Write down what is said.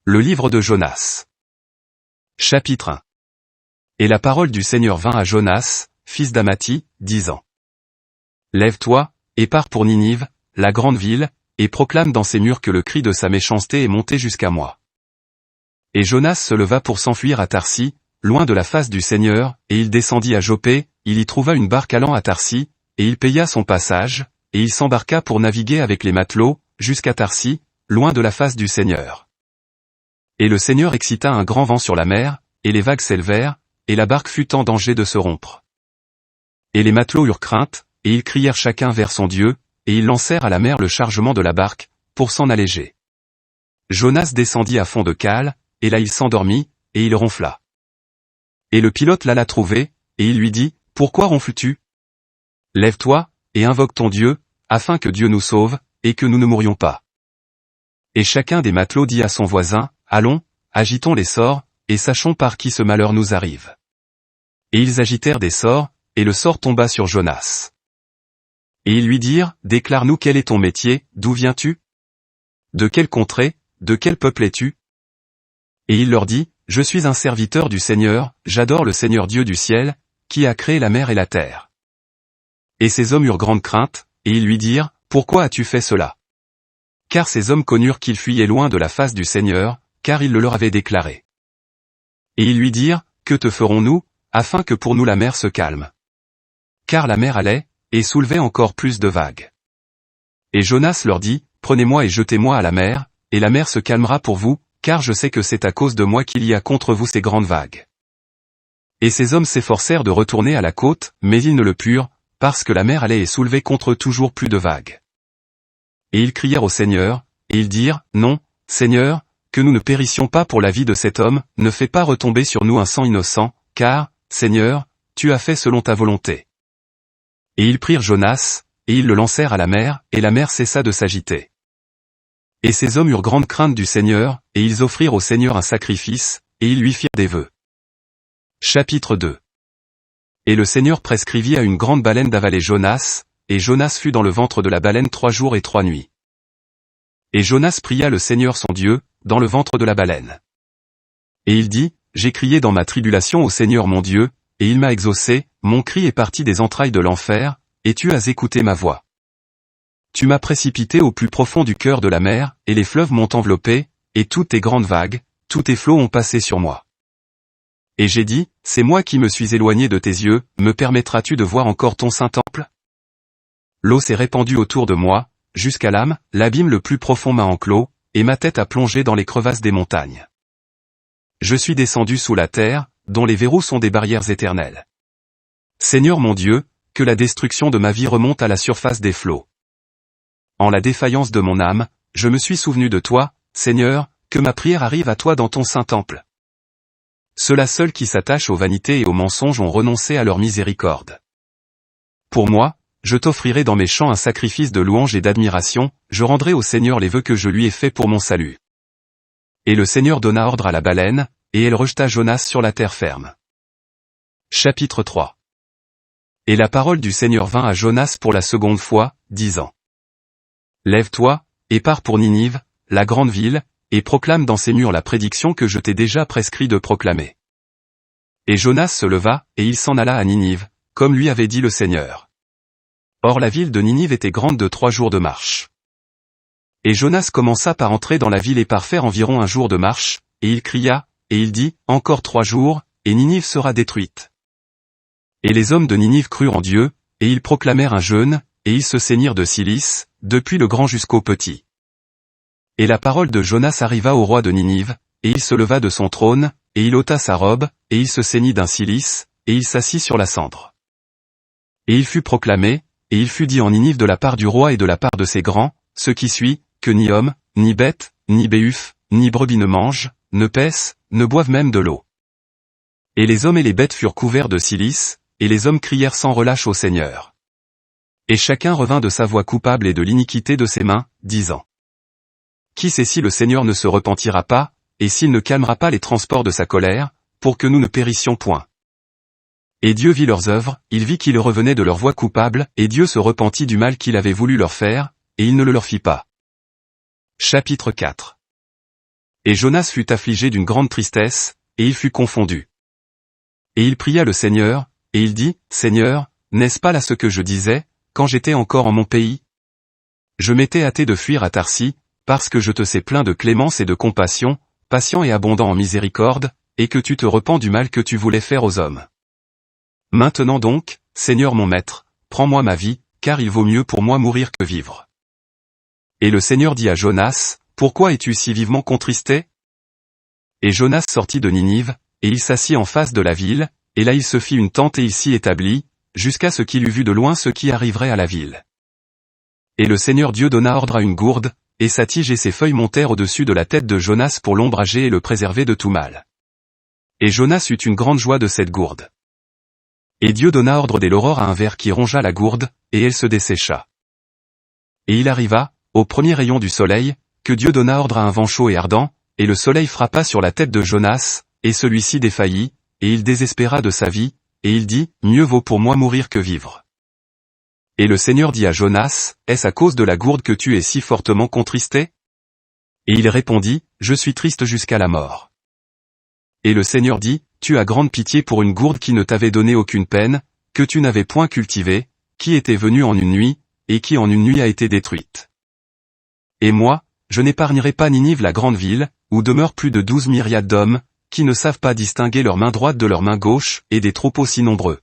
Le livre de Jonas. Chapitre 1. Et la parole du Seigneur vint à Jonas, fils d'Amittai, disant. Lève-toi, et pars pour Ninive, la grande ville, et proclame dans ses murs que le cri de sa méchanceté est monté jusqu'à moi. Et Jonas se leva pour s'enfuir à Tarsis, loin de la face du Seigneur, et il descendit à Joppé, il y trouva une barque allant à Tarsis, et il paya son passage, et il s'embarqua pour naviguer avec les matelots, jusqu'à Tarsis, loin de la face du Seigneur. Et le Seigneur excita un grand vent sur la mer, et les vagues s'élevèrent, et la barque fut en danger de se rompre. Et les matelots eurent crainte, et ils crièrent chacun vers son Dieu, et ils lancèrent à la mer le chargement de la barque, pour s'en alléger. Jonas descendit à fond de cale, et là il s'endormit, et il ronfla. Et le pilote l'alla trouver, et il lui dit, « Pourquoi ronfles-tu? Lève-toi, et invoque ton Dieu, afin que Dieu nous sauve, et que nous ne mourions pas. » Et chacun des matelots dit à son voisin, « Allons, agitons les sorts, et sachons par qui ce malheur nous arrive. » Et ils agitèrent des sorts, et le sort tomba sur Jonas. Et ils lui dirent, « Déclare-nous quel est ton métier, d'où viens-tu? De quelle contrée, de quel peuple es-tu? » Et il leur dit, « Je suis un serviteur du Seigneur, j'adore le Seigneur Dieu du ciel, qui a créé la mer et la terre. » Et ces hommes eurent grande crainte, et ils lui dirent, « Pourquoi as-tu fait cela? » Car ces hommes connurent qu'il fuyait loin de la face du Seigneur, car il le leur avait déclaré. Et ils lui dirent, « Que te ferons-nous, afin que pour nous la mer se calme? » Car la mer allait, et soulevait encore plus de vagues. Et Jonas leur dit, « Prenez-moi et jetez-moi à la mer, et la mer se calmera pour vous, car je sais que c'est à cause de moi qu'il y a contre vous ces grandes vagues. » Et ces hommes s'efforcèrent de retourner à la côte, mais ils ne le purent, parce que la mer allait et soulevait contre eux toujours plus de vagues. Et ils crièrent au Seigneur, et ils dirent, « Non, Seigneur, que nous ne périssions pas pour la vie de cet homme, ne fais pas retomber sur nous un sang innocent, car, Seigneur, tu as fait selon ta volonté. » Et ils prirent Jonas, et ils le lancèrent à la mer, et la mer cessa de s'agiter. Et ces hommes eurent grande crainte du Seigneur, et ils offrirent au Seigneur un sacrifice, et ils lui firent des vœux. Chapitre 2. Et le Seigneur prescrivit à une grande baleine d'avaler Jonas, et Jonas fut dans le ventre de la baleine 3 jours et 3 nuits. Et Jonas pria le Seigneur son Dieu, dans le ventre de la baleine. Et il dit, « J'ai crié dans ma tribulation au Seigneur mon Dieu, et il m'a exaucé, mon cri est parti des entrailles de l'enfer, et tu as écouté ma voix. Tu m'as précipité au plus profond du cœur de la mer, et les fleuves m'ont enveloppé, et toutes tes grandes vagues, tous tes flots ont passé sur moi. Et j'ai dit, c'est moi qui me suis éloigné de tes yeux, me permettras-tu de voir encore ton saint temple? L'eau s'est répandue autour de moi, jusqu'à l'âme, l'abîme le plus profond m'a enclos, et ma tête a plongé dans les crevasses des montagnes. Je suis descendu sous la terre, dont les verrous sont des barrières éternelles. Seigneur mon Dieu, que la destruction de ma vie remonte à la surface des flots. En la défaillance de mon âme, je me suis souvenu de toi, Seigneur, que ma prière arrive à toi dans ton saint temple. Ceux-là seuls qui s'attachent aux vanités et aux mensonges ont renoncé à leur miséricorde. Pour moi, je t'offrirai dans mes chants un sacrifice de louange et d'admiration, je rendrai au Seigneur les vœux que je lui ai faits pour mon salut. Et le Seigneur donna ordre à la baleine, et elle rejeta Jonas sur la terre ferme. Chapitre 3. Et la parole du Seigneur vint à Jonas pour la seconde fois, disant. Lève-toi, et pars pour Ninive, la grande ville, et proclame dans ses murs la prédiction que je t'ai déjà prescrit de proclamer. Et Jonas se leva, et il s'en alla à Ninive, comme lui avait dit le Seigneur. Or la ville de Ninive était grande de 3 jours de marche. Et Jonas commença par entrer dans la ville et par faire environ 1 jour de marche, et il cria, et il dit, « Encore 3 jours, et Ninive sera détruite. » Et les hommes de Ninive crurent en Dieu, et ils proclamèrent un jeûne, et ils se ceignirent de cilice, depuis le grand jusqu'au petit. Et la parole de Jonas arriva au roi de Ninive, et il se leva de son trône, et il ôta sa robe, et il se ceignit d'un cilice, et il s'assit sur la cendre. Et il fut proclamé, et il fut dit en Ninive de la part du roi et de la part de ses grands, ce qui suit, que ni homme, ni bête, ni béuf, ni brebis ne mangent, ne paissent, ne boivent même de l'eau. Et les hommes et les bêtes furent couverts de cilice, et les hommes crièrent sans relâche au Seigneur. Et chacun revint de sa voie coupable et de l'iniquité de ses mains, disant. Qui sait si le Seigneur ne se repentira pas, et s'il ne calmera pas les transports de sa colère, pour que nous ne périssions point. Et Dieu vit leurs œuvres, il vit qu'ils revenaient de leur voie coupable, et Dieu se repentit du mal qu'il avait voulu leur faire, et il ne le leur fit pas. Chapitre 4. Et Jonas fut affligé d'une grande tristesse, et il fut confondu. Et il pria le Seigneur, et il dit, Seigneur, n'est-ce pas là ce que je disais, quand j'étais encore en mon pays? Je m'étais hâté de fuir à Tarsis, parce que je te sais plein de clémence et de compassion, patient et abondant en miséricorde, et que tu te repens du mal que tu voulais faire aux hommes. Maintenant donc, Seigneur mon maître, prends-moi ma vie, car il vaut mieux pour moi mourir que vivre. Et le Seigneur dit à Jonas, pourquoi es-tu si vivement contristé? Et Jonas sortit de Ninive, et il s'assit en face de la ville, et là il se fit une tente et il s'y établit, jusqu'à ce qu'il eût vu de loin ce qui arriverait à la ville. Et le Seigneur Dieu donna ordre à une gourde, et sa tige et ses feuilles montèrent au-dessus de la tête de Jonas pour l'ombrager et le préserver de tout mal. Et Jonas eut une grande joie de cette gourde. Et Dieu donna ordre dès l'aurore à un ver qui rongea la gourde, et elle se dessécha. Et il arriva, au premier rayon du soleil, que Dieu donna ordre à un vent chaud et ardent, et le soleil frappa sur la tête de Jonas, et celui-ci défaillit, et il désespéra de sa vie, et il dit, mieux vaut pour moi mourir que vivre. Et le Seigneur dit à Jonas, est-ce à cause de la gourde que tu es si fortement contristé? Et il répondit, je suis triste jusqu'à la mort. Et le Seigneur dit, tu as grande pitié pour une gourde qui ne t'avait donné aucune peine, que tu n'avais point cultivée, qui était venue en une nuit, et qui en une nuit a été détruite. Et moi, je n'épargnerai pas Ninive la grande ville, où demeurent plus de 12 myriades d'hommes, qui ne savent pas distinguer leur main droite de leur main gauche, et des troupeaux si nombreux.